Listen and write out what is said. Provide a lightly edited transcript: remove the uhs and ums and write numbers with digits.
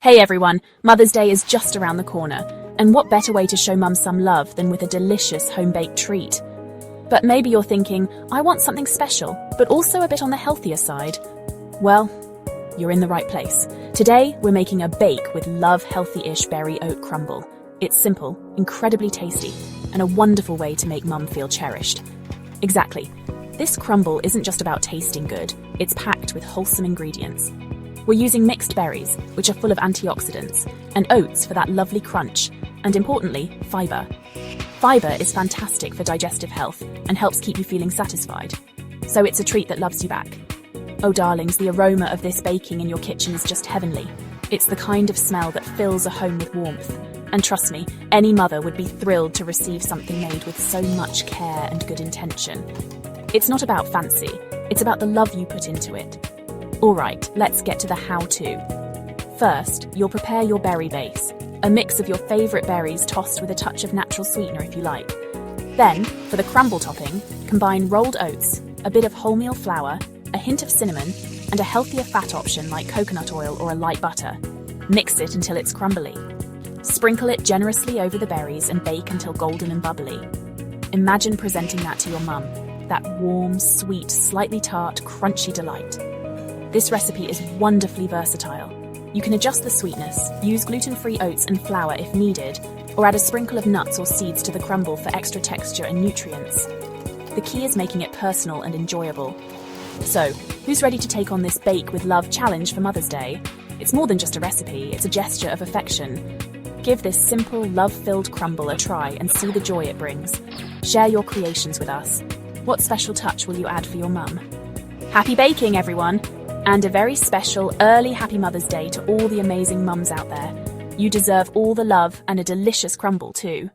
Hey everyone, Mother's Day is just around the corner, and what better way to show mum some love than with a delicious home-baked treat? But maybe you're thinking, I want something special, but also a bit on the healthier side. Well, you're in the right place. Today, we're making a bake with love healthy-ish berry oat crumble. It's simple, incredibly tasty, and a wonderful way to make mum feel cherished. Exactly. This crumble isn't just about tasting good, it's packed with wholesome ingredients. We're using mixed berries, which are full of antioxidants, and oats for that lovely crunch, and importantly, fibre. Fibre is fantastic for digestive health and helps keep you feeling satisfied. So it's a treat that loves you back. Oh darlings, the aroma of this baking in your kitchen is just heavenly. It's the kind of smell that fills a home with warmth. And trust me, any mother would be thrilled to receive something made with so much care and good intention. It's not about fancy, it's about the love you put into it. Alright, let's get to the how-to. First, you'll prepare your berry base, a mix of your favourite berries tossed with a touch of natural sweetener if you like. Then, for the crumble topping, combine rolled oats, a bit of wholemeal flour, a hint of cinnamon, and a healthier fat option like coconut oil or a light butter. Mix it until it's crumbly. Sprinkle it generously over the berries and bake until golden and bubbly. Imagine presenting that to your mum, that warm, sweet, slightly tart, crunchy delight. This recipe is wonderfully versatile. You can adjust the sweetness, use gluten-free oats and flour if needed, or add a sprinkle of nuts or seeds to the crumble for extra texture and nutrients. The key is making it personal and enjoyable. So, who's ready to take on this Bake with Love challenge for Mother's Day? It's more than just a recipe, it's a gesture of affection. Give this simple, love-filled crumble a try and see the joy it brings. Share your creations with us. What special touch will you add for your mum? Happy baking, everyone! And a very special early Happy Mother's Day to all the amazing mums out there. You deserve all the love and a delicious crumble too.